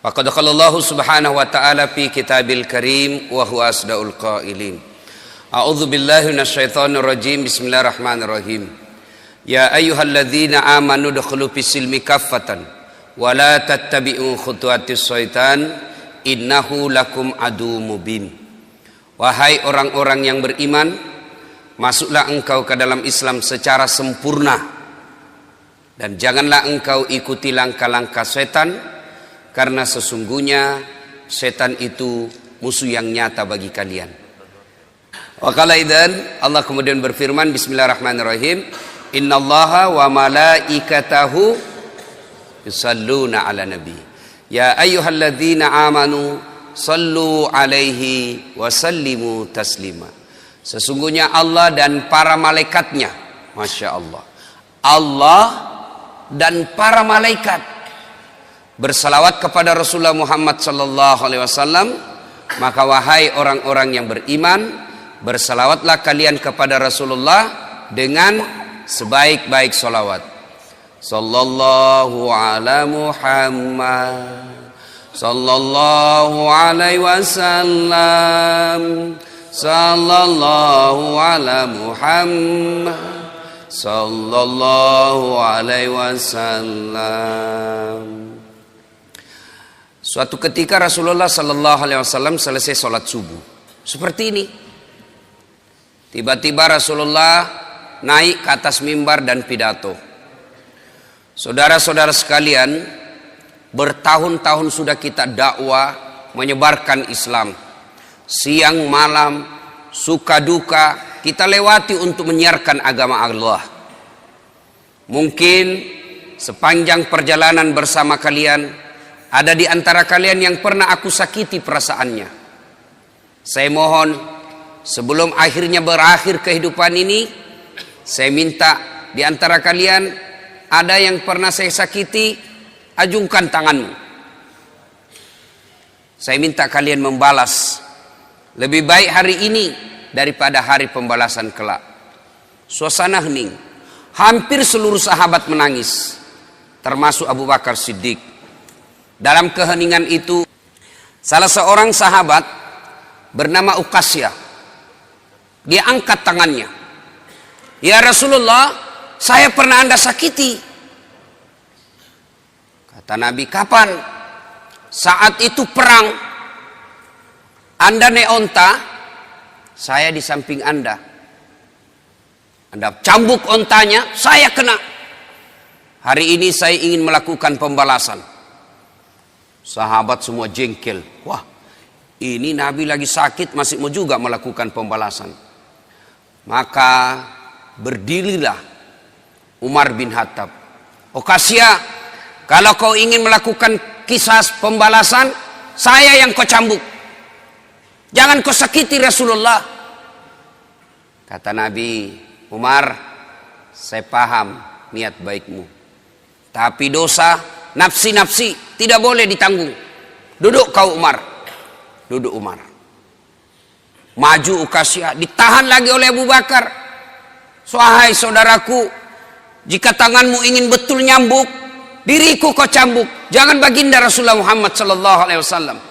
Faqad qala Allah subhanahu wa ta'ala fi kitabil karim wa huwa asdaul qailin. A'udzu billahi minasyaitonir rajim. Bismillahirrahmanirrahim. Ya ayyuhalladzina amanu dukhulu fis-silmi kaffatan wa la tattabi'u khutuwatis syaitan innahu lakum aduwwum mubin. Wahai orang-orang yang beriman, masuklah engkau ke dalam Islam secara sempurna dan janganlah engkau ikuti langkah-langkah setan, karena sesungguhnya setan itu musuh yang nyata bagi kalian. Wa qala idzan, Allah kemudian berfirman, bismillahirrahmanirrahim, innallaha wa malaikatahu yusalluna ala nabi ya ayyuhalladzina amanu sallu alaihi wa sallimu taslima. Sesungguhnya Allah dan para malaikatnya, Masya Allah, Allah dan para malaikat bersalawat kepada Rasulullah Muhammad sallallahu alaihi wasallam. Maka wahai orang-orang yang beriman, bersalawatlah kalian kepada Rasulullah dengan sebaik-baik salawat. Sallallahu ala Muhammad sallallahu alaihi wasallam. Sallallahu ala Muhammad sallallahu alaihi wasallam. Suatu ketika Rasulullah sallallahu alaihi wasallam selesai sholat subuh. Seperti ini. Tiba-tiba Rasulullah naik ke atas mimbar dan pidato. Saudara-saudara sekalian, bertahun-tahun sudah kita dakwah menyebarkan Islam. Siang malam, suka duka, kita lewati untuk menyiarkan agama Allah. Mungkin sepanjang perjalanan bersama kalian, ada di antara kalian yang pernah aku sakiti perasaannya. Saya mohon, sebelum akhirnya berakhir kehidupan ini, saya minta di antara kalian, ada yang pernah saya sakiti, ajungkan tanganmu. Saya minta kalian membalas. Lebih baik hari ini daripada hari pembalasan kelak. Suasana hening. Hampir seluruh sahabat menangis, termasuk Abu Bakar Siddiq. Dalam keheningan itu, salah seorang sahabat bernama Uqasyah, dia angkat tangannya. Ya Rasulullah, saya pernah Anda sakiti. Kata Nabi, kapan? Saat itu perang. Anda naik onta, saya di samping Anda. Anda cambuk ontanya, saya kena. Hari ini saya ingin melakukan pembalasan. Sahabat semua jengkel. Wah, ini Nabi lagi sakit masih mau juga melakukan pembalasan. Maka berdirilah Umar bin Khattab. Uqasyah, kalau kau ingin melakukan kisah pembalasan, saya yang kau cambuk. Jangan kau sakiti Rasulullah. Kata Nabi, Umar, saya paham niat baikmu, tapi dosa nafsi-nafsi tidak boleh ditanggung. Duduk kau Umar. Duduk Umar. Maju Uqasyah, ditahan lagi oleh Abu Bakar. Wahai saudaraku, jika tanganmu ingin betul nyambuk, diriku kau cambuk, jangan baginda Rasulullah Muhammad sallallahu alaihi wasallam.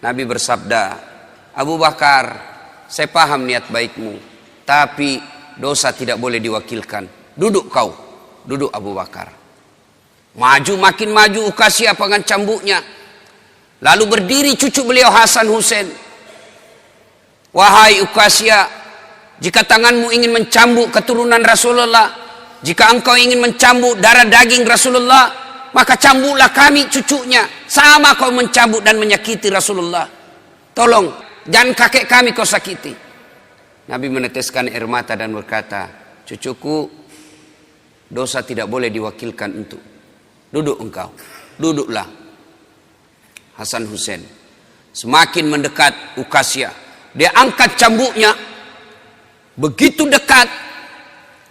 Nabi bersabda, Abu Bakar, saya paham niat baikmu, tapi dosa tidak boleh diwakilkan. Duduk kau. Duduk Abu Bakar. Maju, makin maju Uqasyah dengan cambuknya. Lalu berdiri cucu beliau Hasan Husain. Wahai Uqasyah, jika tanganmu ingin mencambuk keturunan Rasulullah, jika engkau ingin mencambuk darah daging Rasulullah, maka cambuklah kami cucunya. Sama kau mencambuk dan menyakiti Rasulullah. Tolong, jangan kakek kami kau sakiti. Nabi meneteskan air mata dan berkata, cucuku, dosa tidak boleh diwakilkan untuk. Duduk engkau. Duduklah. Hasan Husain semakin mendekat Uqasyah. Dia angkat cambuknya. Begitu dekat,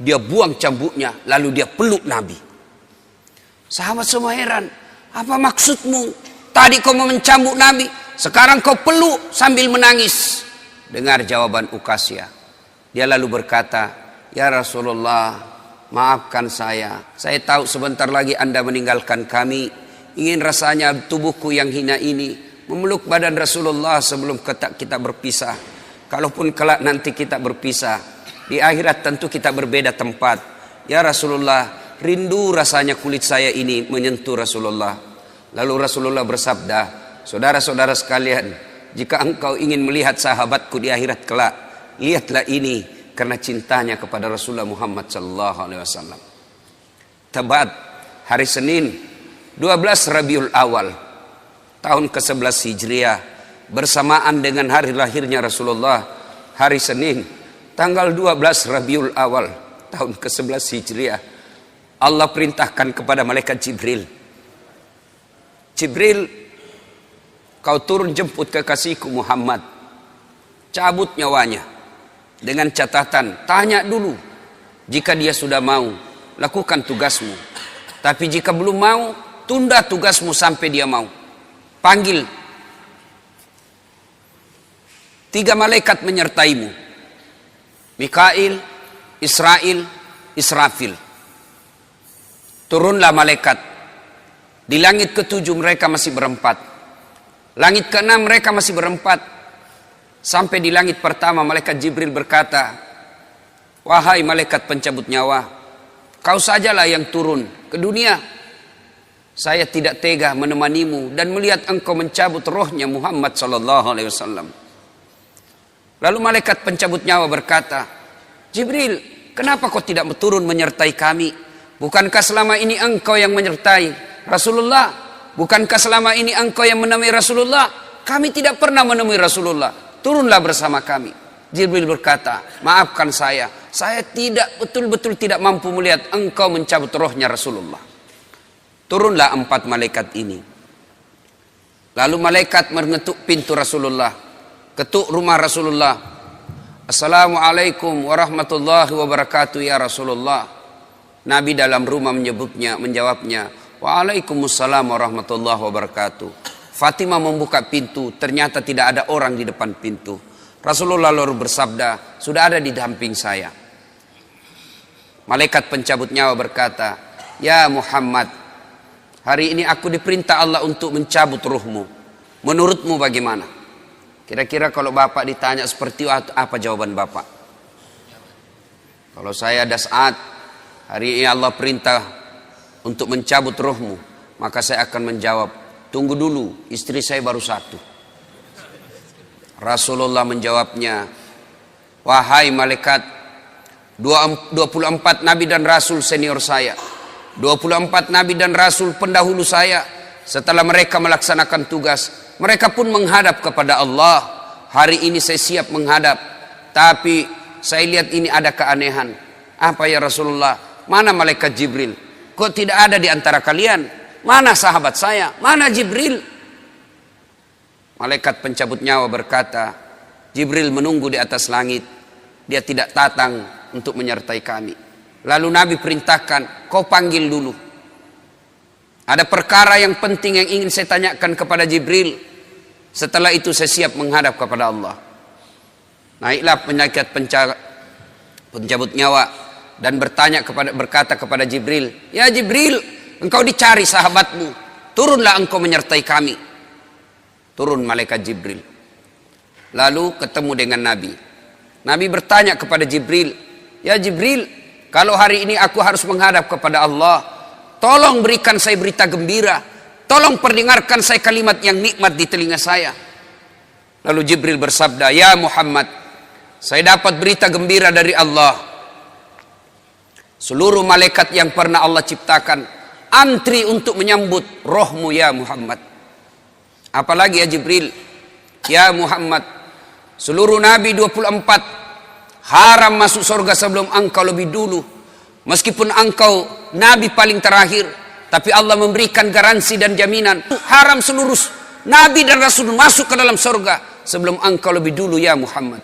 dia buang cambuknya, lalu dia peluk Nabi. Sahabat semua heran. Apa maksudmu? Tadi kau mau mencambuk Nabi, sekarang kau peluk sambil menangis. Dengar jawaban Uqasyah. Dia lalu berkata, ya Rasulullah, maafkan saya tahu sebentar lagi Anda meninggalkan kami. ingin rasanya tubuhku yang hina ini memeluk badan Rasulullah sebelum kita berpisah. Kalaupun kelak nanti kita berpisah, di akhirat tentu kita berbeda tempat. Ya Rasulullah, rindu rasanya kulit saya ini menyentuh Rasulullah. Lalu Rasulullah bersabda, saudara-saudara sekalian, jika engkau ingin melihat sahabatku di akhirat kelak, lihatlah ini karena cintanya kepada Rasulullah Muhammad sallallahu alaihi wasallam. Tepat hari Senin 12 Rabiul Awal tahun ke-11 Hijriah bersamaan dengan hari lahirnya Rasulullah, hari Senin tanggal 12 Rabiul Awal tahun ke-11 Hijriah, Allah perintahkan kepada malaikat Jibril, Jibril, kau turun jemput kekasihku Muhammad, cabut nyawanya, dengan catatan, tanya dulu, jika dia sudah mau, lakukan tugasmu, tapi jika belum mau, tunda tugasmu sampai dia mau. Panggil 3 malaikat menyertaimu, Mikail, Israel, Israfil. Turunlah malaikat. Di langit ke-7 mereka masih berempat, langit ke-6 mereka masih berempat. Sampai di langit pertama malaikat Jibril berkata, wahai malaikat pencabut nyawa, kau sajalah yang turun ke dunia. Saya tidak tega menemanimu dan melihat engkau mencabut rohnya Muhammad sallallahu alaihi wasallam. Lalu malaikat pencabut nyawa berkata, Jibril, kenapa kau tidak turun menyertai kami? Bukankah selama ini engkau yang menyertai Rasulullah? Bukankah selama ini engkau yang menemui Rasulullah? Kami tidak pernah menemui Rasulullah. Turunlah bersama kami. Jibril berkata, maafkan saya tidak betul-betul tidak mampu melihat engkau mencabut rohnya Rasulullah. Turunlah 4 malaikat ini. Lalu malaikat mengetuk pintu Rasulullah, ketuk rumah Rasulullah. Assalamualaikum warahmatullahi wabarakatuh ya Rasulullah. Nabi dalam rumah menjawabnya, waalaikumsalam warahmatullahi wabarakatuh. Fatimah membuka pintu, ternyata tidak ada orang di depan pintu. Rasulullah lalu bersabda, sudah ada di samping saya. Malaikat pencabut nyawa berkata, ya Muhammad, hari ini aku diperintah Allah untuk mencabut ruhmu. Menurutmu bagaimana? Kira-kira kalau Bapak ditanya seperti itu, apa jawaban Bapak? Kalau saya ada saat, hari ini Allah perintah untuk mencabut ruhmu, maka saya akan menjawab, tunggu dulu, istri saya baru 1. Rasulullah menjawabnya, wahai malaikat, 24 nabi dan rasul senior saya, 24 nabi dan rasul pendahulu saya, setelah mereka melaksanakan tugas, mereka pun menghadap kepada Allah. Hari ini saya siap menghadap, tapi saya lihat ini ada keanehan. Apa ya Rasulullah? Mana malaikat Jibril? Kok tidak ada di antara kalian? Mana sahabat saya? Mana Jibril? Malaikat pencabut nyawa berkata, Jibril menunggu di atas langit. Dia tidak datang untuk menyertai kami. Lalu Nabi perintahkan, kau panggil dulu. Ada perkara yang penting yang ingin saya tanyakan kepada Jibril. Setelah itu saya siap menghadap kepada Allah. Naiklah malaikat pencabut nyawa dan berkata kepada Jibril, ya Jibril, engkau dicari sahabatmu, turunlah engkau menyertai kami. Turun malaikat Jibril. Lalu ketemu dengan Nabi. Nabi bertanya kepada Jibril, ya Jibril, kalau hari ini aku harus menghadap kepada Allah, tolong berikan saya berita gembira, tolong perdengarkan saya kalimat yang nikmat di telinga saya. Lalu Jibril bersabda, ya Muhammad, saya dapat berita gembira dari Allah. Seluruh malaikat yang pernah Allah ciptakan antri untuk menyambut rohmu ya Muhammad. Apalagi ya Jibril, ya Muhammad, seluruh nabi 24 haram masuk surga sebelum engkau lebih dulu. Meskipun engkau nabi paling terakhir, tapi Allah memberikan garansi dan jaminan haram seluruh nabi dan rasul masuk ke dalam surga sebelum engkau lebih dulu ya Muhammad.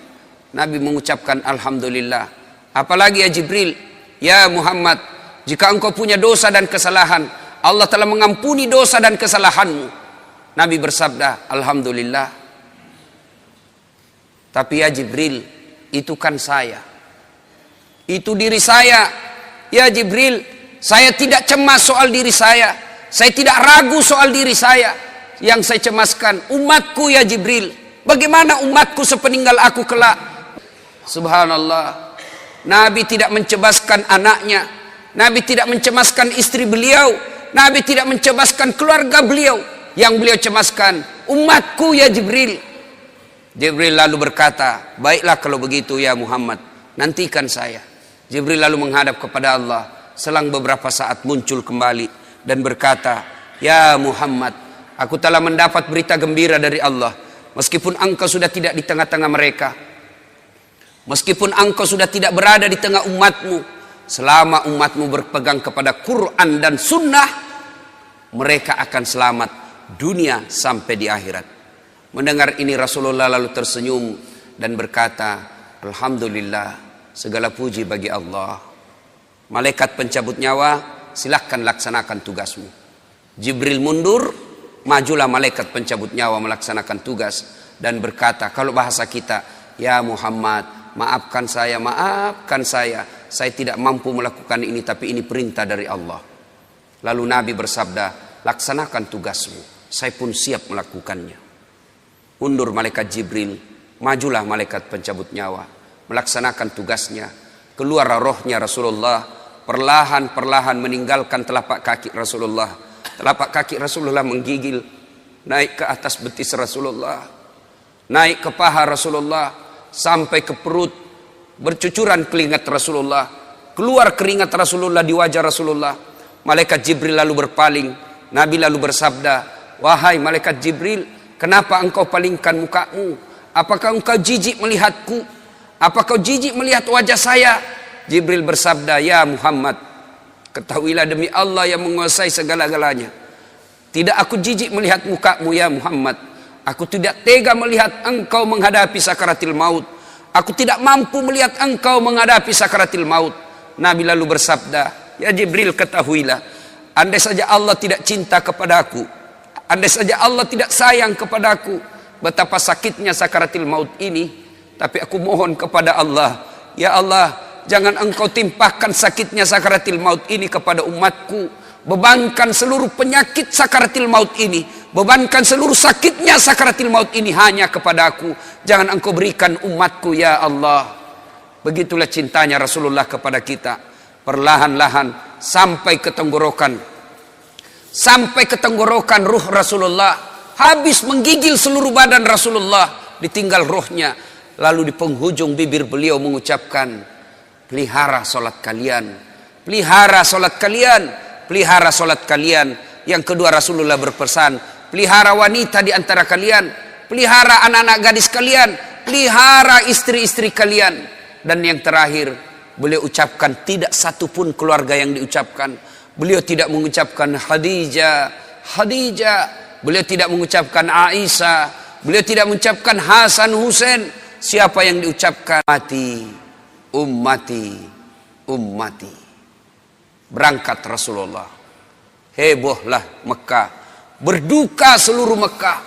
Nabi mengucapkan alhamdulillah. Apalagi ya Jibril, ya Muhammad, jika engkau punya dosa dan kesalahan, Allah telah mengampuni dosa dan kesalahanmu. Nabi bersabda, alhamdulillah. Tapi ya Jibril, itu kan saya, itu diri saya. Ya Jibril, saya tidak cemas soal diri saya Saya tidak ragu soal diri saya. Yang saya cemaskan, umatku ya Jibril. Bagaimana umatku sepeninggal aku kelak? Subhanallah. Nabi tidak mencemaskan anaknya. Nabi tidak mencemaskan istri beliau. Nabi tidak mencemaskan keluarga beliau. Yang beliau cemaskan, umatku ya Jibril. Jibril lalu berkata, baiklah kalau begitu ya Muhammad, nantikan saya. Jibril lalu menghadap kepada Allah. Selang beberapa saat muncul kembali dan berkata, ya Muhammad, aku telah mendapat berita gembira dari Allah. Meskipun engkau sudah tidak di tengah-tengah mereka, meskipun engkau sudah tidak berada di tengah umatmu, selama umatmu berpegang kepada Quran dan Sunnah, mereka akan selamat dunia sampai di akhirat. Mendengar ini Rasulullah lalu tersenyum dan berkata, alhamdulillah, segala puji bagi Allah. Malaikat pencabut nyawa, silahkan laksanakan tugasmu. Jibril mundur, majulah malaikat pencabut nyawa melaksanakan tugas dan berkata, kalau bahasa kita, ya Muhammad, maafkan saya, maafkan saya tidak mampu melakukan ini, tapi ini perintah dari Allah. Lalu Nabi bersabda, laksanakan tugasmu, saya pun siap melakukannya. Mundur malaikat Jibril, majulah malaikat pencabut nyawa melaksanakan tugasnya. Keluar rohnya Rasulullah, perlahan-perlahan meninggalkan telapak kaki Rasulullah. Telapak kaki Rasulullah menggigil, naik ke atas betis Rasulullah, naik ke paha Rasulullah, sampai ke perut. Bercucuran keringat Rasulullah, keluar keringat Rasulullah di wajah Rasulullah. Malaikat Jibril lalu berpaling. Nabi lalu bersabda, wahai malaikat Jibril, kenapa engkau palingkan mukamu? Apakah engkau jijik melihatku? Apakah kau jijik melihat wajah saya? Jibril bersabda, ya Muhammad, ketahuilah demi Allah yang menguasai segala-galanya, tidak aku jijik melihat mukamu ya Muhammad. Aku tidak tega melihat engkau menghadapi sakaratil maut. Aku tidak mampu melihat engkau menghadapi sakaratil maut. Nabi lalu bersabda, ya Jibril, ketahuilah, andai saja Allah tidak cinta kepadaku, andai saja Allah tidak sayang kepadaku, betapa sakitnya sakaratil maut ini. Tapi aku mohon kepada Allah, ya Allah, jangan engkau timpahkan sakitnya sakaratil maut ini kepada umatku. Bebankan seluruh penyakit sakaratil maut ini, bebankan seluruh sakitnya sakaratil maut ini hanya kepada aku. Jangan engkau berikan umatku ya Allah. Begitulah cintanya Rasulullah kepada kita. Perlahan-lahan sampai ke tenggorokan. Sampai ke tenggorokan ruh Rasulullah. Habis menggigil seluruh badan Rasulullah, ditinggal ruhnya. Lalu di penghujung bibir beliau mengucapkan, pelihara solat kalian, pelihara solat kalian, pelihara solat kalian. Yang kedua Rasulullah berpesan, pelihara wanita di antara kalian, pelihara anak-anak gadis kalian, pelihara istri-istri kalian. Dan yang terakhir beliau ucapkan, tidak satu pun keluarga yang diucapkan. Beliau tidak mengucapkan Khadijah, Khadijah. Beliau tidak mengucapkan Aisyah. Beliau tidak mengucapkan Hasan, Husain. Siapa yang diucapkan? Ummati, ummati, ummati. Berangkat Rasulullah. Hebohlah Mekah. Berduka seluruh Mekah.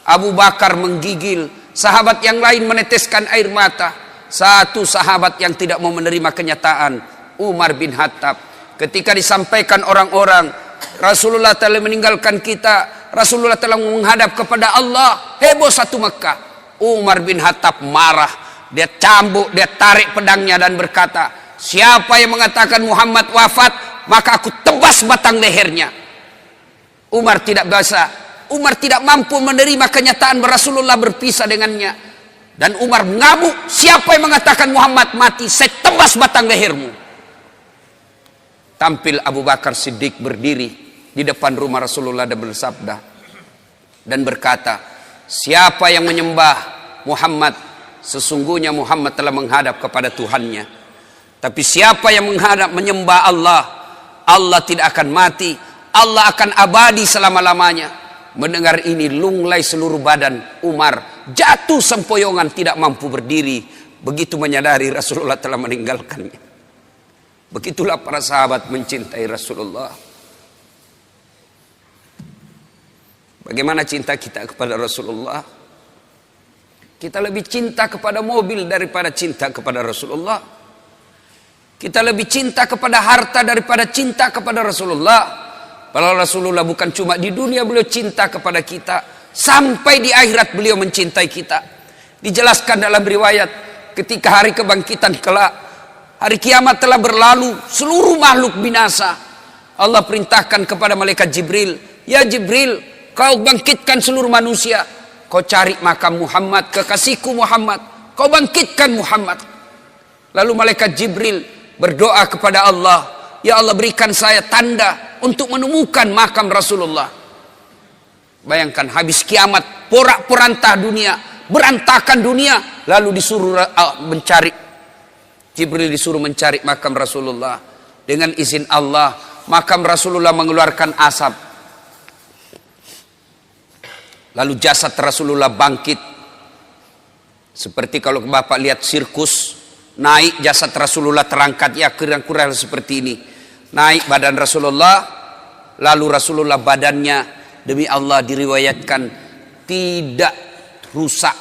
Abu Bakar menggigil. Sahabat yang lain meneteskan air mata. Satu sahabat yang tidak mau menerima kenyataan, Umar bin Khattab. Ketika disampaikan orang-orang, Rasulullah telah meninggalkan kita, Rasulullah telah menghadap kepada Allah, heboh satu Mekah. Umar bin Khattab marah. Dia cambuk, dia tarik pedangnya dan berkata, siapa yang mengatakan Muhammad wafat, maka aku tebas batang lehernya. Umar tidak bisa. Umar tidak mampu menerima kenyataan Rasulullah berpisah dengannya. Dan Umar mengamuk, siapa yang mengatakan Muhammad mati, saya tebas batang lehermu. Tampil Abu Bakar Siddiq berdiri di depan rumah Rasulullah dan bersabda dan berkata, siapa yang menyembah Muhammad, sesungguhnya Muhammad telah menghadap kepada Tuhannya. Tapi siapa yang menyembah Allah, Allah tidak akan mati, Allah akan abadi selama-lamanya. Mendengar ini lunglai seluruh badan Umar, jatuh sempoyongan, tidak mampu berdiri. Begitu menyadari Rasulullah telah meninggalkannya. Begitulah para sahabat mencintai Rasulullah. Bagaimana cinta kita kepada Rasulullah? Kita lebih cinta kepada mobil daripada cinta kepada Rasulullah. Kita lebih cinta kepada harta daripada cinta kepada Rasulullah. Kalau Rasulullah bukan cuma di dunia beliau cinta kepada kita, sampai di akhirat beliau mencintai kita. Dijelaskan dalam riwayat, ketika hari kebangkitan kelak, hari kiamat telah berlalu, seluruh makhluk binasa. Allah perintahkan kepada malaikat Jibril, ya Jibril, kau bangkitkan seluruh manusia. Kau cari makam Muhammad, kekasihku Muhammad. Kau bangkitkan Muhammad. Lalu malaikat Jibril berdoa kepada Allah, ya Allah berikan saya tanda untuk menemukan makam Rasulullah. Bayangkan habis kiamat, porak-porantah dunia, berantakan dunia, lalu disuruh mencari. Jibril disuruh mencari makam Rasulullah. Dengan izin Allah, makam Rasulullah mengeluarkan asap. Lalu jasad Rasulullah bangkit. Seperti kalau Bapak lihat sirkus, naik jasad Rasulullah terangkat, ya kurang-kurang seperti ini. Naik badan Rasulullah, lalu Rasulullah badannya demi Allah diriwayatkan tidak rusak,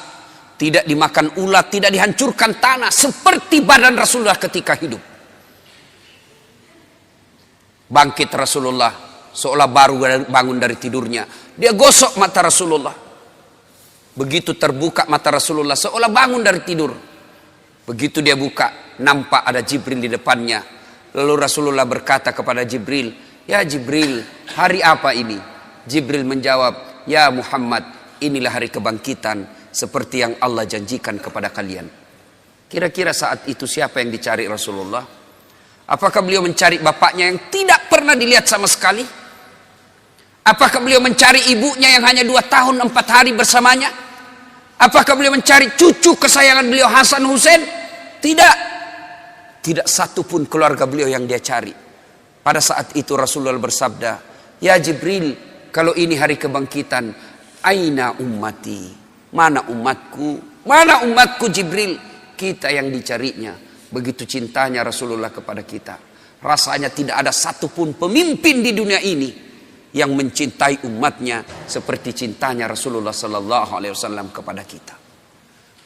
tidak dimakan ulat, tidak dihancurkan tanah, seperti badan Rasulullah ketika hidup. Bangkit Rasulullah, seolah baru bangun dari tidurnya. Dia gosok mata Rasulullah. Begitu terbuka mata Rasulullah, seolah bangun dari tidur. Begitu dia buka, nampak ada Jibril di depannya. Lalu Rasulullah berkata kepada Jibril, ya Jibril, hari apa ini? Jibril menjawab, ya Muhammad, inilah hari kebangkitan seperti yang Allah janjikan kepada kalian. Kira-kira saat itu siapa yang dicari Rasulullah? Apakah beliau mencari bapaknya yang tidak pernah dilihat sama sekali? Apakah beliau mencari ibunya yang hanya 2 tahun 4 hari bersamanya? Apakah beliau mencari cucu kesayangan beliau Hasan Husain? Tidak. Tidak satu pun keluarga beliau yang dia cari. Pada saat itu Rasulullah bersabda, ya Jibril, kalau ini hari kebangkitan, aina ummati? Mana umatku? Mana umatku Jibril? Kita yang dicarinya. Begitu cintanya Rasulullah kepada kita. Rasanya tidak ada satupun pemimpin di dunia ini yang mencintai umatnya seperti cintanya Rasulullah Sallallahu Alaihi Wasallam kepada kita.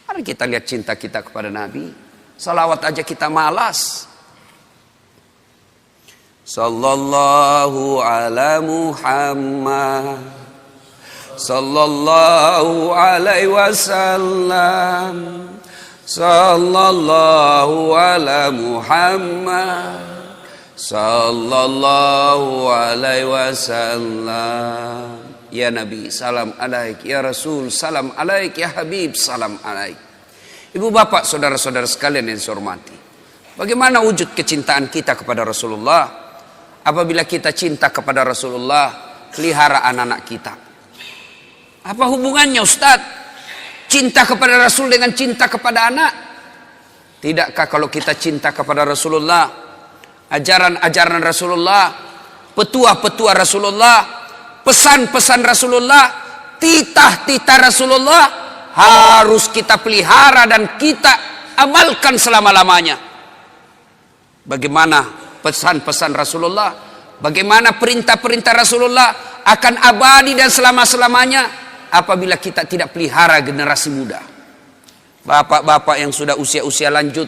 Mari kita lihat cinta kita kepada Nabi. Salawat aja kita malas. Sallallahu ala Muhammad, sallallahu alaihi wasallam, sallallahu ala Muhammad, sallallahu alaihi wasallam. Ya Nabi, salam alaik. Ya Rasul, salam alaik. Ya Habib, salam alaik. Ibu bapak, saudara-saudara sekalian yang saya hormati, bagaimana wujud kecintaan kita kepada Rasulullah? Apabila kita cinta kepada Rasulullah, pelihara anak-anak kita. Apa hubungannya Ustaz? Cinta kepada Rasul dengan cinta kepada anak? Tidakkah kalau kita cinta kepada Rasulullah, ajaran-ajaran Rasulullah, petua-petua Rasulullah, pesan-pesan Rasulullah, titah-titah Rasulullah, harus kita pelihara dan kita amalkan selama-lamanya. Bagaimana pesan-pesan Rasulullah, bagaimana perintah-perintah Rasulullah akan abadi dan selama-selamanya apabila kita tidak pelihara generasi muda. Bapak-bapak yang sudah usia-usia lanjut,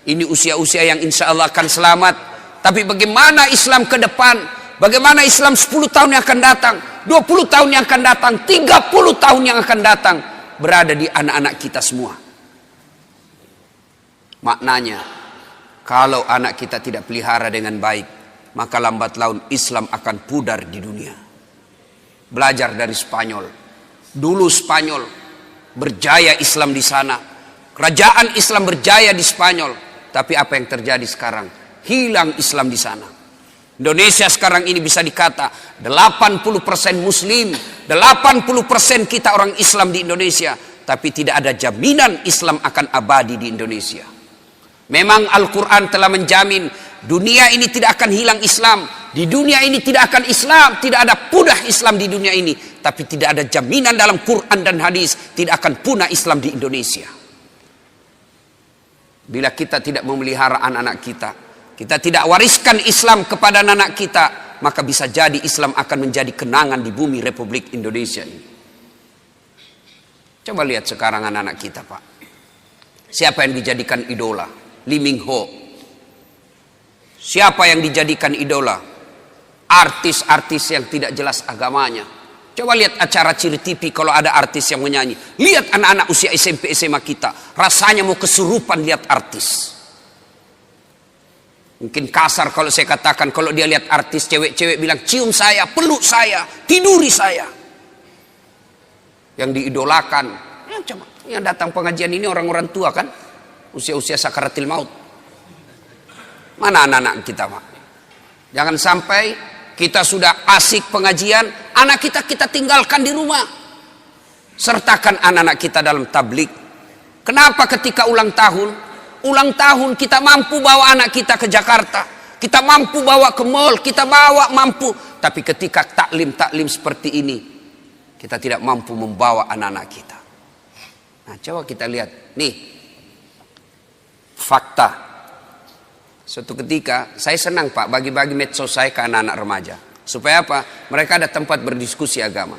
ini usia-usia yang insya Allah akan selamat. Tapi bagaimana Islam ke depan? Bagaimana Islam 10 tahun yang akan datang, 20 tahun yang akan datang, 30 tahun yang akan datang? Berada di anak-anak kita semua. Maknanya, kalau anak kita tidak pelihara dengan baik, maka lambat laun Islam akan pudar di dunia. Belajar dari Spanyol. Dulu Spanyol berjaya Islam di sana. Kerajaan Islam berjaya di Spanyol. Tapi apa yang terjadi sekarang? Hilang Islam di sana. Indonesia sekarang ini bisa dikata 80% Muslim, 80% kita orang Islam di Indonesia, tapi tidak ada jaminan Islam akan abadi di Indonesia. Memang Al-Quran telah menjamin dunia ini tidak akan hilang Islam, di dunia ini tidak akan Islam, tidak ada punah Islam di dunia ini, tapi tidak ada jaminan dalam Quran dan hadis tidak akan punah Islam di Indonesia. Bila kita tidak memelihara anak-anak kita, kita tidak wariskan Islam kepada anak kita, maka bisa jadi Islam akan menjadi kenangan di bumi Republik Indonesia ini. Coba lihat sekarang anak-anak kita, Pak. Siapa yang dijadikan idola? Lee Min Ho. Siapa yang dijadikan idola? artis-artis yang tidak jelas agamanya. Coba lihat acara Ciri TV kalau ada artis yang menyanyi. Lihat anak-anak usia SMP SMA kita, rasanya mau kesurupan lihat artis. Mungkin kasar kalau saya katakan, kalau dia lihat artis cewek-cewek bilang cium saya, peluk saya, tiduri saya. Yang diidolakan, ya coba, yang datang pengajian ini orang-orang tua kan, usia-usia sakaratil maut. Mana anak-anak kita, Pak? Jangan sampai kita sudah asik pengajian, anak kita tinggalkan di rumah. Sertakan anak-anak kita dalam tablik. Kenapa ketika ulang tahun kita mampu bawa anak kita ke Jakarta, kita mampu bawa ke mall, kita mampu. Tapi ketika taklim seperti ini, kita tidak mampu membawa anak-anak kita. Nah, coba kita lihat nih fakta. Suatu ketika saya senang, Pak, bagi-bagi medsos saya ke anak-anak remaja. Supaya apa? Mereka ada tempat berdiskusi agama.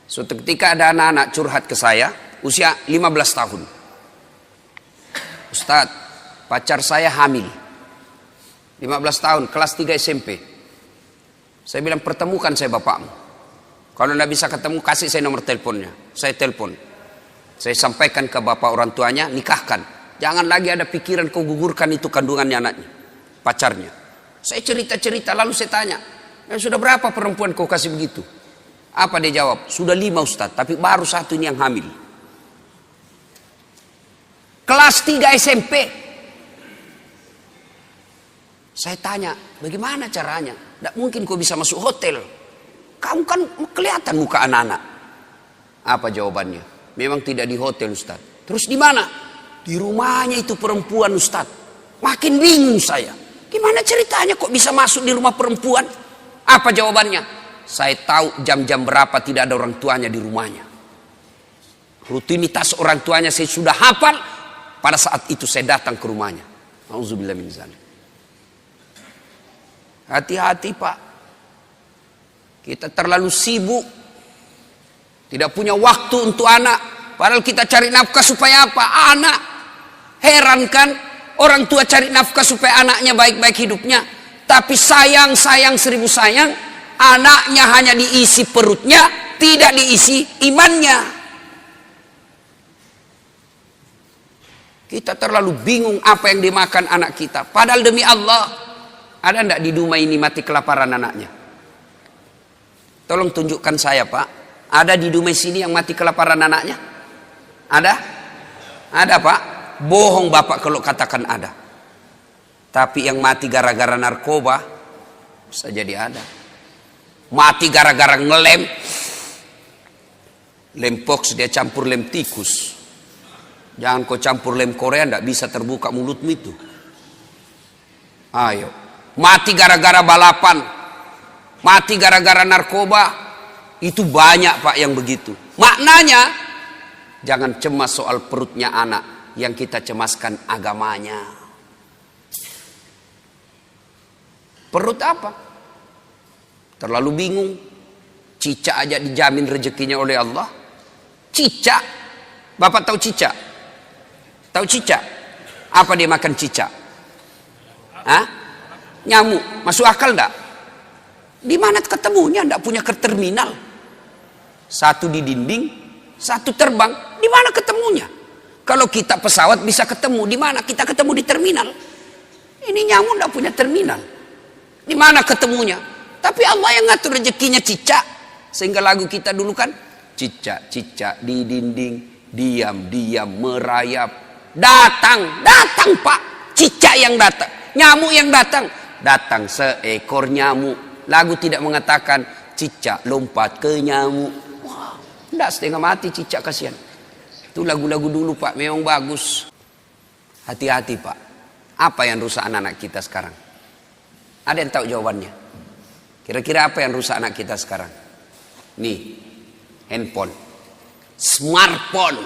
Suatu ketika ada anak-anak curhat ke saya, usia 15 tahun. Ustadz, pacar saya hamil. 15 tahun, kelas 3 SMP. Saya bilang, pertemukan saya bapakmu. Kalau tidak bisa ketemu, kasih saya nomor teleponnya. Saya telepon. Saya sampaikan ke bapak orang tuanya, nikahkan. Jangan lagi ada pikiran kau gugurkan itu kandungannya anaknya, pacarnya. Saya cerita-cerita, lalu saya tanya, sudah berapa perempuan kau kasih begitu? Apa dia jawab? Sudah 5 Ustadz, tapi baru 1 ini yang hamil. Kelas 3 SMP. Saya tanya, bagaimana caranya? Tidak mungkin kau bisa masuk hotel. Kamu kan kelihatan muka anak-anak. Apa jawabannya? Memang tidak di hotel Ustadz. Terus di mana? Di rumahnya itu perempuan Ustadz. Makin bingung saya. Gimana ceritanya kok bisa masuk di rumah perempuan? Apa jawabannya? Saya tahu jam-jam berapa tidak ada orang tuanya di rumahnya. Rutinitas orang tuanya saya sudah hafal. Pada saat itu saya datang ke rumahnya. Auzubillah min dzalik. Hati-hati, Pak. Kita terlalu sibuk. Tidak punya waktu untuk anak. Padahal kita cari nafkah supaya apa? Anak. Heran kan? Orang tua cari nafkah supaya anaknya baik-baik hidupnya. Tapi sayang 1000 sayang. Anaknya hanya diisi perutnya. Tidak diisi imannya. Kita terlalu bingung apa yang dimakan anak kita. Padahal demi Allah. Ada enggak di rumah ini mati kelaparan anaknya? Tolong tunjukkan saya, Pak. Ada di rumah sini yang mati kelaparan anaknya? Ada? Ada, Pak. Bohong Bapak kalau katakan ada. Tapi yang mati gara-gara narkoba bisa jadi ada. Mati gara-gara ngelem. Lem pox dia campur lem tikus. Jangan kau campur lem Korea, tidak bisa terbuka mulutmu itu. Ayo. Mati gara-gara balapan. Mati gara-gara narkoba. Itu banyak, Pak, yang begitu. Maknanya, jangan cemas soal perutnya anak. Yang kita cemaskan agamanya. Perut apa? Terlalu bingung. Cicak aja dijamin rezekinya oleh Allah. Cicak. Bapak tahu cicak? Tahu cicak? Apa dia makan cicak? Hah? Nyamuk. Masuk akal enggak? Di mana ketemunya? Enggak punya ke terminal. Satu di dinding, satu terbang. Di mana ketemunya? Kalau kita pesawat bisa ketemu, di mana kita ketemu di terminal? Ini nyamuk enggak punya terminal. Di mana ketemunya? Tapi Allah yang ngatur rezekinya cicak. Sehingga lagu kita dulu kan, cicak-cicak di dinding, diam-diam merayap. Datang Pak. Cicak yang datang, nyamuk yang datang. Datang seekor nyamuk. Lagu tidak mengatakan cicak lompat ke nyamuk. Wah, enggak, setengah mati cicak, kasihan. Itu lagu-lagu dulu, Pak, memang bagus. Hati-hati, Pak. Apa yang rusak anak-anak kita sekarang? Ada yang tahu jawabannya? Kira-kira apa yang rusak anak kita sekarang? Nih, handphone, smartphone.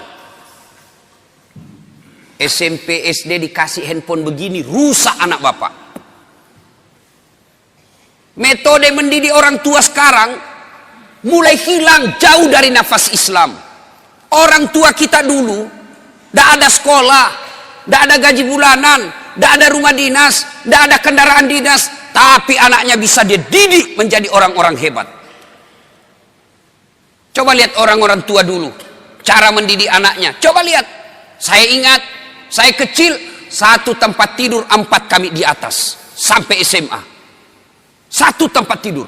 SMP, SD dikasih handphone begini, rusak anak bapak. Metode mendidik orang tua sekarang mulai hilang jauh dari nafas Islam. Orang tua kita dulu tidak ada sekolah, tidak ada gaji bulanan, tidak ada rumah dinas, tidak ada kendaraan dinas. tapi anaknya bisa dia didik menjadi orang-orang hebat. Coba lihat orang-orang tua dulu, cara mendidik anaknya. Coba lihat, saya ingat, saya kecil, satu tempat tidur 4 kami di atas, sampai SMA. Satu tempat tidur.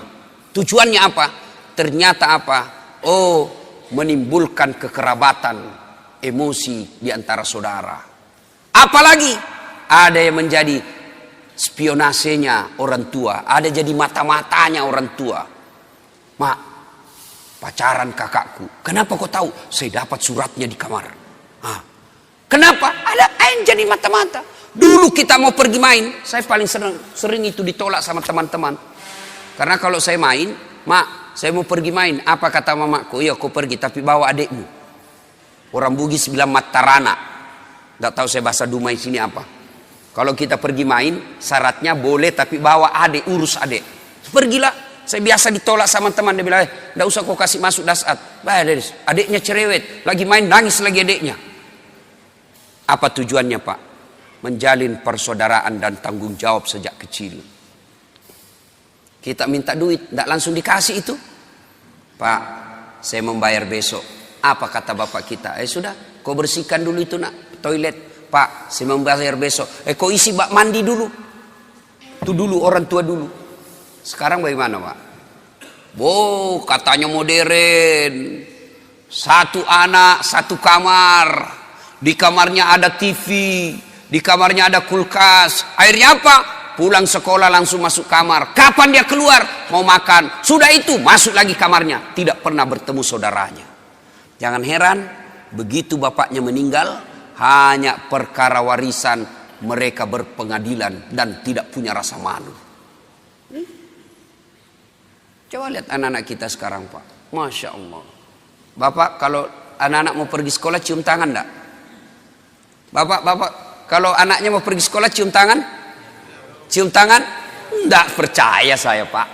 Tujuannya apa? Ternyata apa? Oh, menimbulkan kekerabatan, emosi di antara saudara. Apalagi ada yang menjadi spionasenya orang tua, ada jadi mata-matanya orang tua. Mak, pacaran kakakku. Kenapa kau tahu? Saya dapat suratnya di kamar. Kenapa? Ada yang jadi mata-mata. Dulu kita mau pergi main, saya paling sering itu ditolak sama teman-teman. Karena kalau saya main, mak, saya mau pergi main. Apa kata mamaku? Iya, kau pergi, tapi bawa adikmu. Orang Bugis bilang matarana. Nggak tahu saya bahasa Dumai sini apa. Kalau kita pergi main, syaratnya boleh, tapi bawa adik, urus adik. Pergilah. Saya biasa ditolak sama teman. Dia bilang, nggak usah kau kasih masuk dasat. Adiknya cerewet. Lagi main, nangis lagi adiknya. Apa tujuannya, Pak? Menjalin persaudaraan dan tanggung jawab sejak kecil. Kita minta duit, tidak langsung dikasih itu. Pak, saya membayar besok. Apa kata bapak kita? Sudah, kau bersihkan dulu itu nak, toilet. Pak, saya membayar besok. Kau isi bak mandi dulu. Itu dulu, orang tua dulu. Sekarang bagaimana, Pak? Katanya modern. Satu anak, satu kamar. Di kamarnya ada TV. Di kamarnya ada kulkas. Akhirnya apa? Pulang sekolah langsung masuk kamar. Kapan dia keluar? Mau makan. Sudah itu masuk lagi kamarnya. Tidak pernah bertemu saudaranya. Jangan heran, begitu bapaknya meninggal, hanya perkara warisan mereka berpengadilan dan tidak punya rasa malu. Coba lihat anak-anak kita sekarang, Pak. Masya Allah. Bapak kalau anak-anak mau pergi sekolah cium tangan enggak? Bapak kalau anaknya mau pergi sekolah cium tangan? Cium tangan? Enggak percaya saya, Pak.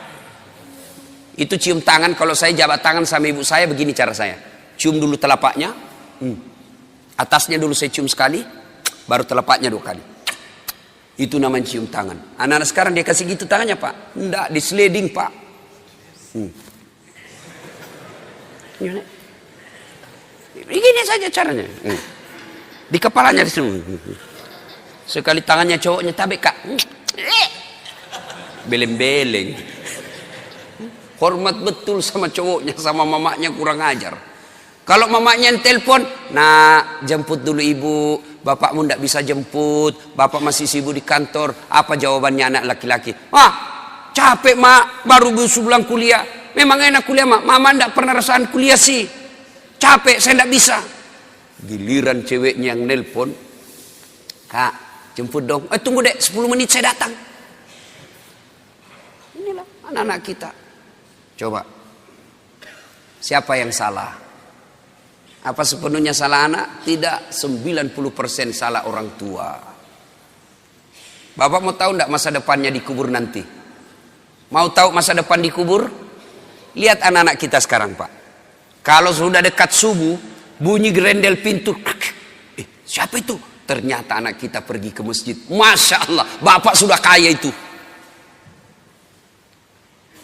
Itu cium tangan, kalau saya jabat tangan sama ibu saya begini cara saya. Cium dulu telapaknya. Atasnya dulu saya cium sekali, baru telapaknya 2 kali. Itu namanya cium tangan. Anak-anak sekarang dia kasih gitu tangannya, Pak. Enggak, di sliding, Pak. Begini saja caranya. Di kepalanya di sini. Sekali tangannya cowoknya tabek, Kak. Beleng-beleng. Hormat betul sama cowoknya, sama mamanya kurang ajar. Kalau mamanya yang telepon, nah jemput dulu ibu, bapakmu ndak bisa jemput, bapak masih sibuk di kantor. Apa jawabannya anak laki-laki? Capek mak, baru pulang kuliah. Memang enak kuliah mak, mama ndak pernah rasakan kuliah sih. Capek, saya ndak bisa. Giliran ceweknya yang nelpon, Kak, jemput dong. Tunggu dek, 10 menit saya datang. Inilah anak-anak kita. Coba, siapa yang salah? Apa sepenuhnya salah anak? Tidak, 90% salah orang tua. Bapak mau tahu enggak masa depannya dikubur nanti? Mau tahu masa depan dikubur? Lihat anak-anak kita sekarang, Pak. Kalau sudah dekat subuh, bunyi gerendel pintu. Siapa itu? Ternyata anak kita pergi ke masjid. Masya Allah, bapak sudah kaya itu.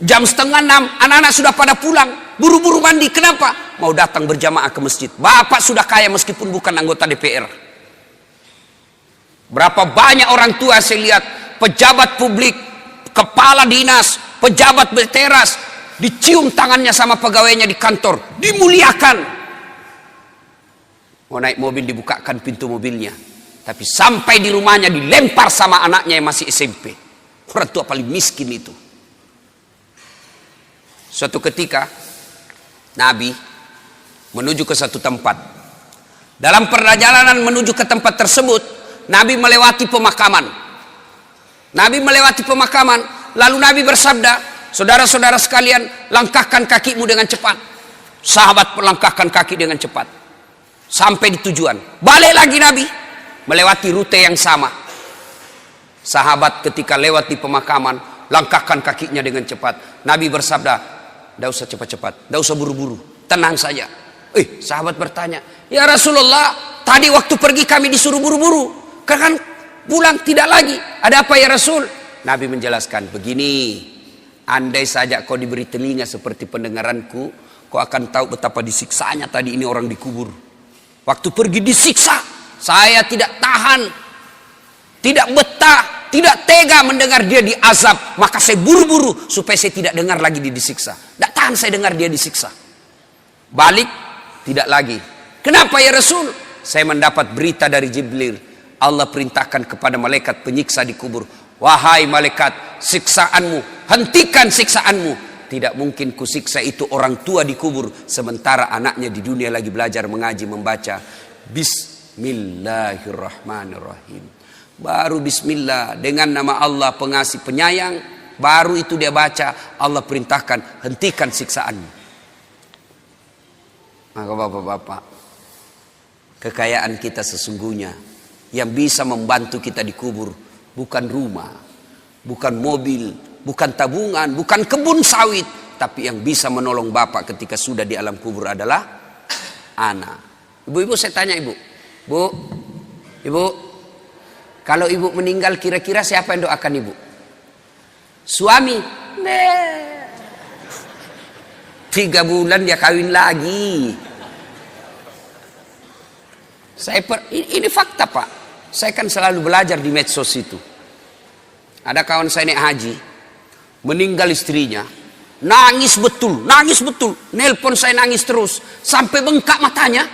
Jam 5:30, anak-anak sudah pada pulang. Buru-buru mandi, kenapa? Mau datang berjamaah ke masjid. Bapak sudah kaya meskipun bukan anggota DPR. Berapa banyak orang tua saya lihat, pejabat publik, kepala dinas, pejabat berteras, dicium tangannya sama pegawainya di kantor, dimuliakan. Mau naik mobil dibukakan pintu mobilnya. Tapi sampai di rumahnya dilempar sama anaknya yang masih SMP. Orang tua paling miskin itu. Suatu ketika Nabi menuju ke satu tempat. Dalam perjalanan menuju ke tempat tersebut, Nabi melewati pemakaman. Lalu Nabi bersabda, saudara-saudara sekalian, langkahkan kakimu dengan cepat. Sahabat melangkahkan kaki dengan cepat. Sampai di tujuan. Balik lagi Nabi, melewati rute yang sama. Sahabat ketika lewat di pemakaman, langkahkan kakinya dengan cepat. Nabi bersabda, tidak usah cepat-cepat, tidak usah buru-buru, tenang saja. Sahabat bertanya, ya Rasulullah, tadi waktu pergi kami disuruh buru-buru, kan pulang tidak lagi. Ada apa ya Rasul? Nabi menjelaskan, begini, andai saja kau diberi telinga seperti pendengaranku, kau akan tahu betapa disiksanya tadi ini orang dikubur. Waktu pergi disiksa, saya tidak tahan, tidak betah, tidak tega mendengar dia diazab. Maka saya buru-buru supaya saya tidak dengar lagi dia disiksa. Tidak tahan saya dengar dia disiksa. Balik, tidak lagi. Kenapa ya Rasul? Saya mendapat berita dari Jibril. Allah perintahkan kepada malaikat penyiksa di kubur, wahai malaikat, siksaanmu, hentikan siksaanmu. Tidak mungkin kusiksa itu orang tua di kubur sementara anaknya di dunia lagi belajar mengaji membaca. Bismillahirrahmanirrahim. Baru bismillah dengan nama Allah pengasih penyayang, baru itu dia baca, Allah perintahkan hentikan siksaanmu. Maka bapak-bapak, kekayaan kita sesungguhnya yang bisa membantu kita dikubur bukan rumah, bukan mobil, bukan tabungan, bukan kebun sawit, tapi yang bisa menolong bapak ketika sudah di alam kubur adalah anak. Ibu-ibu, saya tanya ibu, ibu, kalau ibu meninggal kira-kira siapa yang doakan ibu? Suami? 3 bulan dia kawin lagi. Ini fakta pak. Saya kan selalu belajar di medsos itu. Ada kawan saya naik haji, meninggal istrinya, nangis betul, nelpon saya nangis terus, sampai bengkak matanya.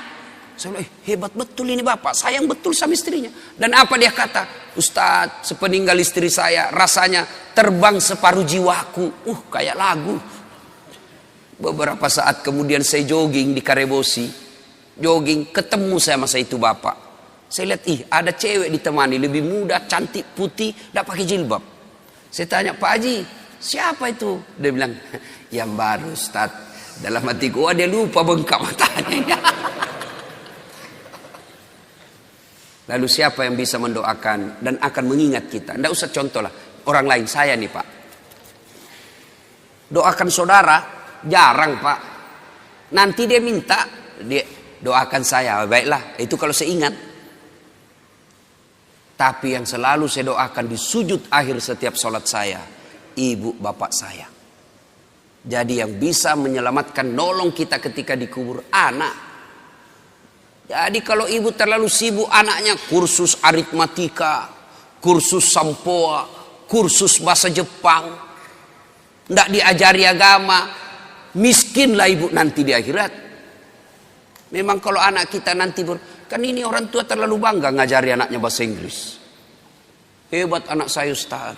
Saya bilang, hebat betul ini bapak, sayang betul sama istrinya. Dan apa dia kata? Ustadz, sepeninggal istri saya, rasanya terbang separuh jiwaku. Kayak lagu. Beberapa saat kemudian saya jogging di Karebosi, ketemu saya masa itu bapak. Saya lihat, ada cewek ditemani, lebih muda, cantik, putih, tidak pakai jilbab. Saya tanya, Pak Haji, siapa itu? Dia bilang, yang baru Ustaz. Dalam hatiku, dia lupa bengkak matanya. Lalu siapa yang bisa mendoakan dan akan mengingat kita? Tidak usah contoh lah, orang lain, saya nih Pak. Doakan saudara, jarang Pak. Nanti dia minta, dia doakan saya, baiklah, itu kalau saya ingat. Tapi yang selalu saya doakan di sujud akhir setiap sholat saya, ibu bapak saya. Jadi yang bisa menyelamatkan, nolong kita ketika dikubur, anak. Jadi kalau ibu terlalu sibuk anaknya, kursus aritmatika, kursus sampoa, kursus bahasa Jepang, tidak diajari agama, miskinlah ibu nanti di akhirat. Memang kalau anak kita nanti kan ini orang tua terlalu bangga ngajari anaknya bahasa Inggris. Hebat anak saya Ustaz.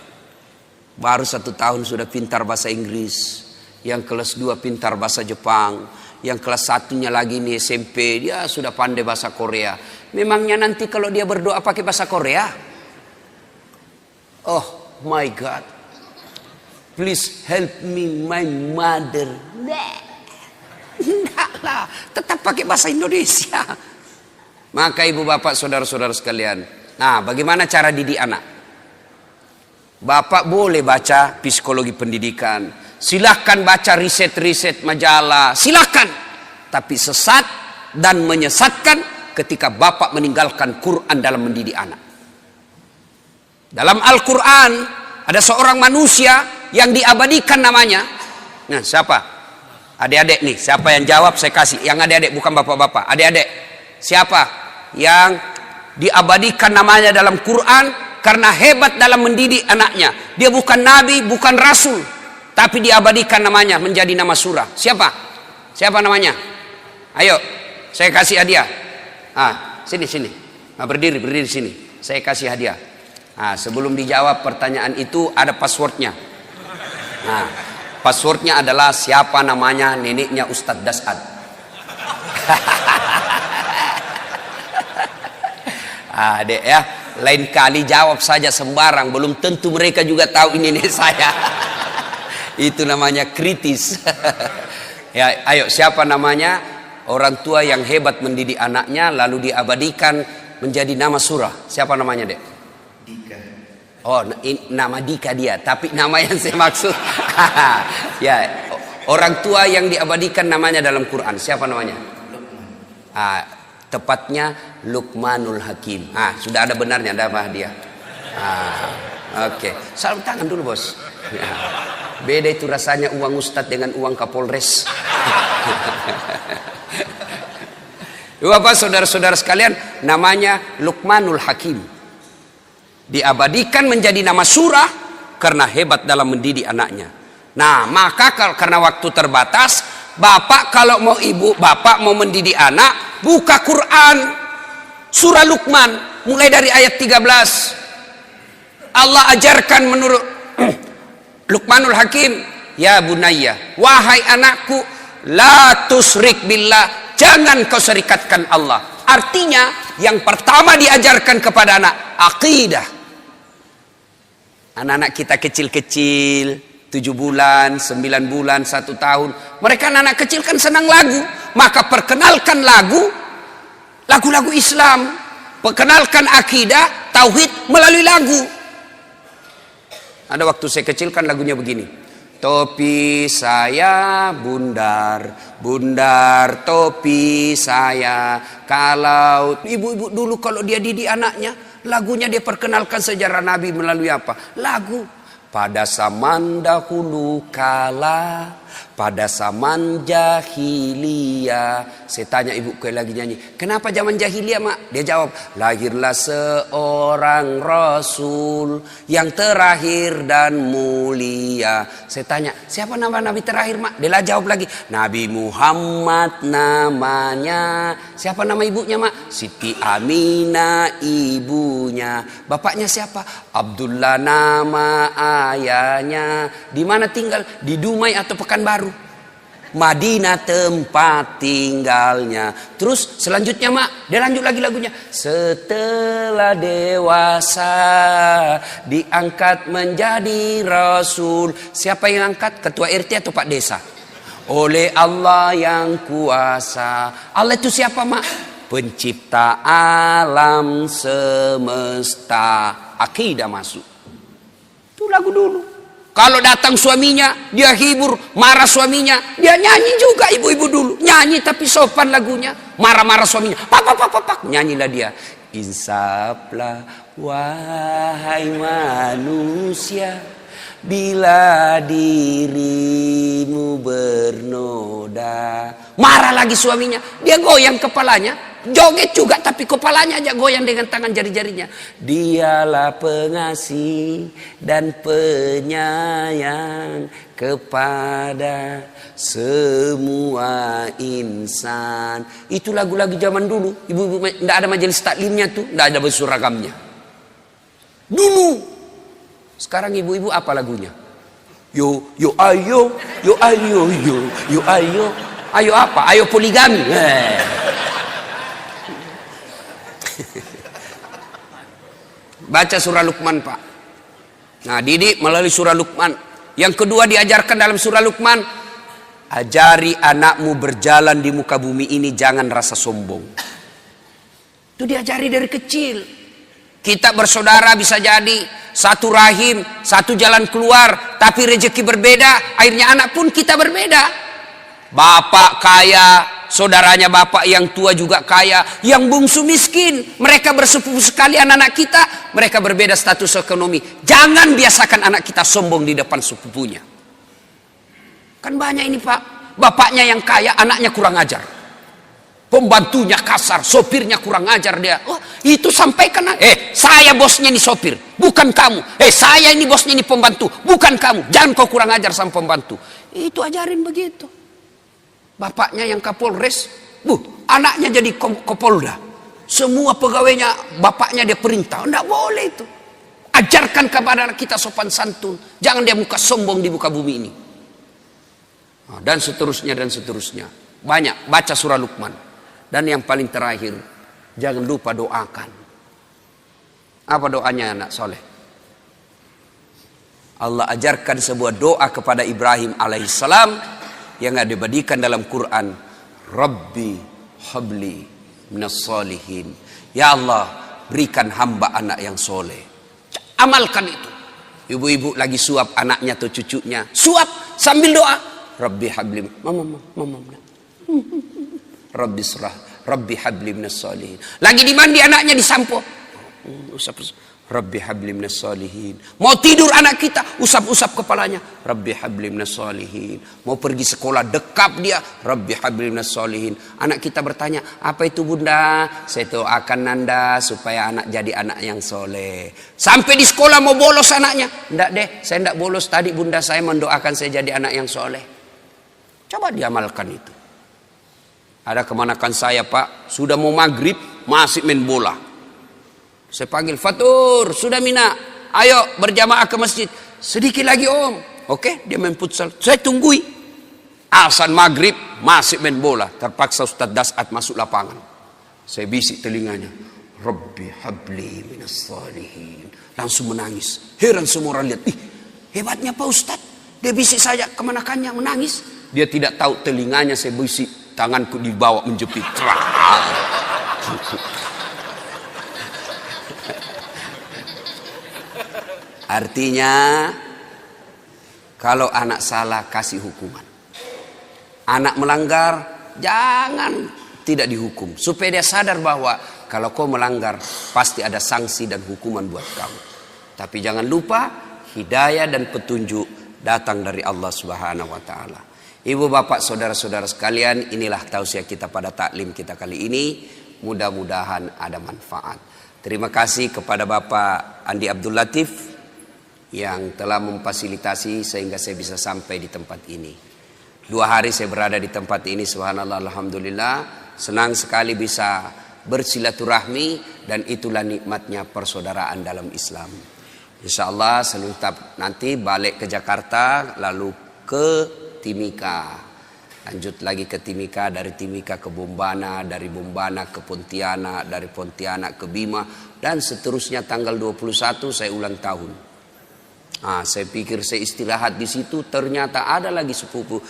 Baru 1 tahun sudah pintar bahasa Inggris. Yang kelas 2 pintar bahasa Jepang. Yang kelas 1-nya lagi nih SMP, dia sudah pandai bahasa Korea. Memangnya nanti kalau dia berdoa pakai bahasa Korea? Oh my God. Please help me my mother. Enggak lah, tetap pakai bahasa Indonesia. Maka ibu bapak saudara-saudara sekalian, nah bagaimana cara didik anak? Bapak boleh baca psikologi pendidikan, silahkan baca riset-riset majalah, silahkan. Tapi sesat dan menyesatkan ketika bapak meninggalkan Quran dalam mendidik anak. Dalam Al-Quran ada seorang manusia yang diabadikan namanya. Nah siapa? Adik-adik nih, siapa yang jawab saya kasih. Yang adik-adik bukan bapak-bapak, adik-adik. Siapa yang diabadikan namanya dalam Quran karena hebat dalam mendidik anaknya? Dia bukan nabi, bukan rasul, tapi diabadikan namanya menjadi nama surah. Siapa? Siapa namanya? Ayo, saya kasih hadiah. Sini. Berdiri sini. Saya kasih hadiah. Sebelum dijawab pertanyaan itu ada passwordnya. Passwordnya adalah siapa namanya neneknya Ustadz Dasad. Dek ya, lain kali jawab saja sembarang, belum tentu mereka juga tahu ini nenek saya. Itu namanya kritis. Ya, ayo siapa namanya orang tua yang hebat mendidik anaknya lalu diabadikan menjadi nama surah? Siapa namanya, Dek? Dika. Oh, nama Dika dia, tapi nama yang saya maksud ya, orang tua yang diabadikan namanya dalam Quran, siapa namanya? Tepatnya Luqmanul Hakim. Sudah ada benarnya, ada apa dia? Oke, salam tangan dulu bos. Ya. Beda itu rasanya uang ustadz dengan uang Kapolres. Bapak saudara-saudara sekalian, namanya Luqmanul Hakim. Diabadikan menjadi nama surah karena hebat dalam mendidik anaknya. Nah, maka karena waktu terbatas, bapak kalau mau ibu, bapak mau mendidik anak, buka Quran, surah Luqman, mulai dari ayat 13. Allah ajarkan menurut Luqmanul Hakim, ya bunayya, wahai anakku, la tusrik billah, jangan kau serikatkan Allah. Artinya, yang pertama diajarkan kepada anak, akidah. Anak-anak kita kecil-kecil, 7 bulan, 9 bulan, 1 tahun. Mereka anak kecil kan senang lagu. Maka perkenalkan lagu-lagu Islam. Perkenalkan akidah, tauhid melalui lagu. Ada waktu saya kecil kan lagunya begini. Topi saya bundar, bundar topi saya. Kalau ibu-ibu dulu kalau dia didik anaknya, lagunya dia perkenalkan sejarah Nabi melalui apa? Lagu. Pada zaman dahulu kala, pada zaman jahiliyah. Saya tanya ibu kue lagi nyanyi, kenapa zaman jahiliyah mak? Dia jawab, lahirlah seorang Rasul yang terakhir dan mulia. Saya tanya, siapa nama Nabi terakhir mak? Dia jawab lagi, Nabi Muhammad namanya. Siapa nama ibunya mak? Siti Aminah ibunya. Bapaknya siapa? Abdullah nama ayahnya. Di mana tinggal? Di Dumai atau Pekanbaru? Madinah tempat tinggalnya. Terus selanjutnya mak, dia lanjut lagi lagunya. Setelah dewasa diangkat menjadi Rasul. Siapa yang angkat? Ketua RT atau Pak Desa? Oleh Allah yang kuasa. Allah itu siapa mak? Pencipta alam semesta. Akidah masuk. Itu lagu dulu. Kalau datang suaminya, dia hibur. Marah suaminya, dia nyanyi juga ibu-ibu dulu. Nyanyi tapi sopan lagunya. Marah-marah suaminya, pak. Nyanyilah dia. Insaflah wahai manusia, bila dirimu bernoda. Marah lagi suaminya, dia goyang kepalanya. Joget juga tapi kepalanya aja goyang dengan tangan jari-jarinya. Dialah pengasih dan penyayang kepada semua insan. Itu lagu-lagu zaman dulu. Ibu-ibu tidak ada majelis taklimnya tuh, tidak ada baju seragamnya. Dulu. Sekarang ibu-ibu apa lagunya? Yo ayo, yo ayo, yo ayo. Ayo apa? Ayo poligami. Baca surah Luqman pak. Nah didik melalui surah Luqman. Yang kedua diajarkan dalam surah Luqman, ajari anakmu berjalan di muka bumi ini jangan rasa sombong. Itu diajari dari kecil. Kita bersaudara bisa jadi satu rahim, satu jalan keluar, tapi rezeki berbeda. Akhirnya anak pun kita berbeda. Bapak kaya, saudaranya bapak yang tua juga kaya, yang bungsu miskin. Mereka bersepupu sekali anak-anak kita, mereka berbeda status ekonomi. Jangan biasakan anak kita sombong di depan sepupunya. Kan banyak ini pak, bapaknya yang kaya, anaknya kurang ajar. Pembantunya kasar, sopirnya kurang ajar dia. Oh, itu sampaikan, saya bosnya ini sopir, bukan kamu. Saya ini bosnya ini pembantu, bukan kamu. Jangan kau kurang ajar sama pembantu. Itu ajarin begitu. Bapaknya yang Kapolres, anaknya jadi Kapolda. Semua pegawainya, bapaknya dia perintah. Tidak boleh itu. Ajarkan kepada anak kita sopan santun. Jangan dia muka sombong di muka bumi ini. Dan seterusnya, dan seterusnya. Banyak, baca surah Luqman. Dan yang paling terakhir, jangan lupa doakan. Apa doanya anak soleh? Allah ajarkan sebuah doa kepada Ibrahim alaihissalam yang ada dibadikan dalam Quran. Rabbi habli minas solihin. Ya Allah, berikan hamba anak yang soleh. Amalkan itu. Ibu-ibu lagi suap anaknya atau cucunya, suap sambil doa. Rabbi habli, mama. Rabbi surah, Rabbi habli minas solihin. Lagi dimandi anaknya disampo. Rabbi habli minas solihin. Mau tidur anak kita, usap-usap kepalanya, Rabbi habli minas solihin. Mau pergi sekolah, dekap dia, Rabbi habli minas solihin. Anak kita bertanya, apa itu bunda? Saya doakan Nanda supaya anak jadi anak yang soleh. Sampai di sekolah mau bolos anaknya, enggak deh, saya enggak bolos. Tadi bunda saya mendoakan saya jadi anak yang soleh. Coba diamalkan itu. Ada kemanakan saya pak, sudah mau maghrib masih main bola. Saya panggil, Fatur, sudah Mina, ayo berjamaah ke masjid. Sedikit lagi om. Oke, dia main futsal. Saya tunggui. Azan maghrib, masih main bola. Terpaksa Ustaz Dasat masuk lapangan. Saya bisik telinganya. Rabbi habli minas salihin. Langsung menangis. Heran semua orang lihat. Ih, hebatnya Pak Ustaz. Dia bisik saja kemanakannya menangis. Dia tidak tahu telinganya saya bisik. Tanganku dibawa menjepit. Artinya kalau anak salah kasih hukuman. Anak melanggar jangan tidak dihukum. Supaya dia sadar bahwa kalau kau melanggar pasti ada sanksi dan hukuman buat kamu. Tapi jangan lupa hidayah dan petunjuk datang dari Allah Subhanahu wa taala. Ibu bapak saudara-saudara sekalian, inilah tausiah kita pada taklim kita kali ini. Mudah-mudahan ada manfaat. Terima kasih kepada Bapak Andi Abdul Latif yang telah memfasilitasi sehingga saya bisa sampai di tempat ini. 2 hari saya berada di tempat ini, subhanallah, alhamdulillah. Senang sekali bisa bersilaturahmi dan itulah nikmatnya persaudaraan dalam Islam. InsyaAllah selanjutnya nanti balik ke Jakarta lalu ke Timika. Lanjut lagi ke Timika, dari Timika ke Bombana, dari Bombana ke Pontianak, dari Pontianak ke Bima, dan seterusnya. Tanggal 21 saya ulang tahun. Saya pikir saya istirahat di situ, ternyata ada lagi sepupu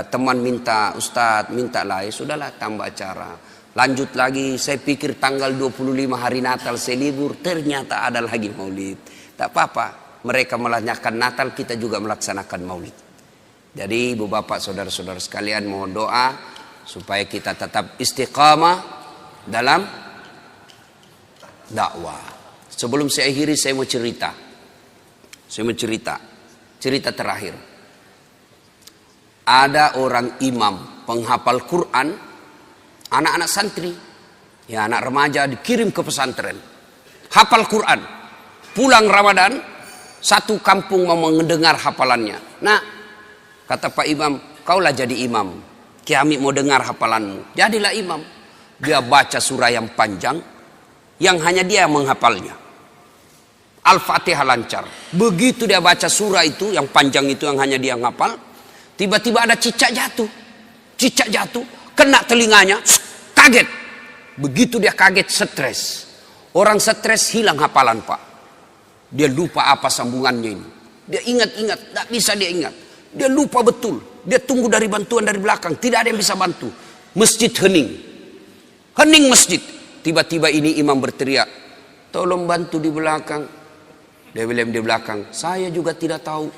teman minta, Ustadz minta lah, ya sudahlah tambah acara. Lanjut lagi, saya pikir tanggal 25 hari Natal saya libur, ternyata ada lagi maulid. Tak apa-apa, mereka melaksanakan Natal, kita juga melaksanakan maulid. Jadi ibu bapak saudara-saudara sekalian, mohon doa supaya kita tetap istiqamah dalam dakwah. Sebelum saya akhiri, saya mau cerita. Cerita terakhir. Ada orang imam penghafal Quran, anak-anak santri, ya anak remaja dikirim ke pesantren, hafal Quran. Pulang Ramadan, satu kampung mau mendengar hafalannya. Nah, kata Pak Imam, kaulah jadi imam. Kami mau dengar hafalanmu. Jadilah imam. Dia baca surah yang panjang, yang hanya dia yang menghafalnya. Al-Fatihah lancar. Begitu dia baca surah itu, yang panjang itu yang hanya dia ngapal, tiba-tiba ada cicak jatuh. Cicak jatuh, kena telinganya, kaget. Begitu dia kaget, stres. Orang stres hilang hafalan Pak. Dia lupa apa sambungannya ini. Dia ingat-ingat, tak bisa dia ingat. Dia lupa betul. Dia tunggu dari bantuan dari belakang, tidak ada yang bisa bantu. Masjid hening. Hening masjid. Tiba-tiba ini imam berteriak, tolong bantu di belakang. Dia bilang di belakang, saya juga tidak tahu.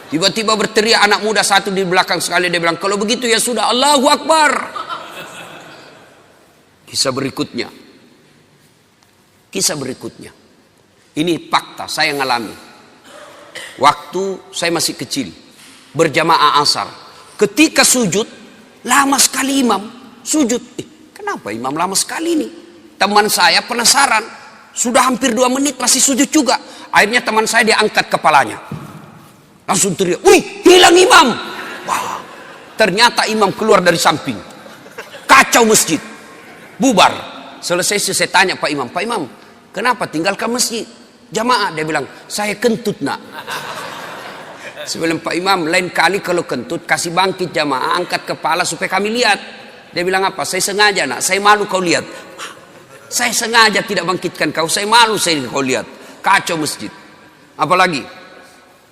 Tiba-tiba berteriak anak muda satu di belakang sekali. Dia bilang, kalau begitu ya sudah, Allahu Akbar. Kisah berikutnya. Ini fakta, saya ngalami. Waktu saya masih kecil, berjamaah asar. Ketika sujud, lama sekali imam sujud. Kenapa imam lama sekali ini? Teman saya penasaran. Sudah hampir 2 menit masih sujud juga. Akhirnya teman saya dia angkat kepalanya. Langsung teriak, wih hilang imam. Wah, ternyata imam keluar dari samping. Kacau masjid. Bubar. Selesai saya tanya Pak Imam, kenapa tinggalkan masjid? Jamaah. Dia bilang, saya kentut nak. Sebelum Pak Imam, lain kali kalau kentut kasih bangkit jamaah, angkat kepala supaya kami lihat. Dia bilang apa? Saya sengaja nak, saya malu kau lihat. Saya sengaja tidak bangkitkan kau, saya malu saya kau lihat. Kacau masjid. Apalagi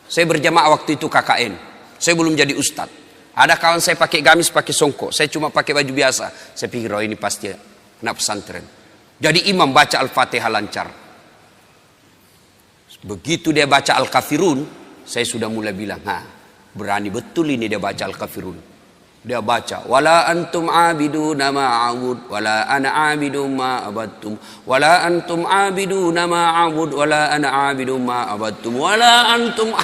saya berjamaah waktu itu KKN. Saya belum jadi ustadz. Ada kawan saya pakai gamis, pakai songkok. Saya cuma pakai baju biasa. Saya pikir, oh ini pasti anak pesantren. Jadi imam baca Al-Fatihah lancar. Begitu dia baca Al-Kafirun, saya sudah mulai bilang, berani betul ini dia baca Al-Kafirun. Dia baca, wala antum abiduna ma a'bud wala ana abidu ma abattum wala antum abiduna ma a'bud wala ana abidu ma abattum wala antum.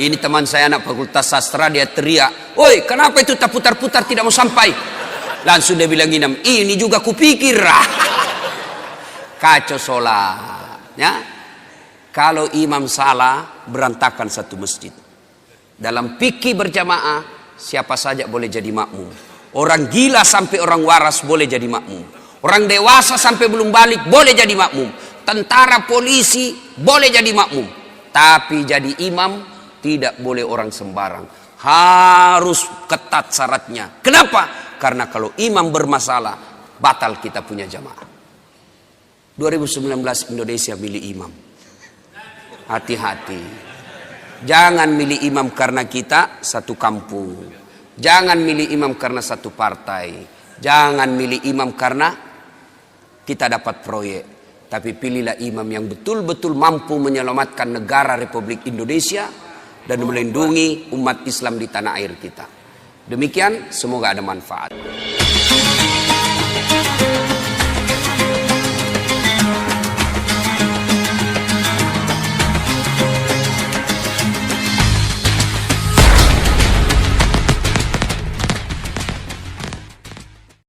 Ini teman saya anak fakultas sastra, dia teriak, "Oi, kenapa itu tak putar-putar tidak mau sampai?" Langsung dia bilang ini juga kupikir. Kacau sholat. Ya. Kalau imam salah, berantakan satu masjid. Dalam fikih berjamaah, siapa saja boleh jadi makmum. Orang gila sampai orang waras boleh jadi makmum. Orang dewasa sampai belum balik boleh jadi makmum. Tentara, polisi boleh jadi makmum. Tapi jadi imam tidak boleh orang sembarang. Harus ketat syaratnya. Kenapa? Karena kalau imam bermasalah, batal kita punya jamaah. 2019 Indonesia milih imam. Hati-hati. Jangan milih imam karena kita satu kampung. Jangan milih imam karena satu partai. Jangan milih imam karena kita dapat proyek. Tapi pilihlah imam yang betul-betul mampu menyelamatkan negara Republik Indonesia dan melindungi umat Islam di tanah air kita. Demikian, semoga ada manfaat.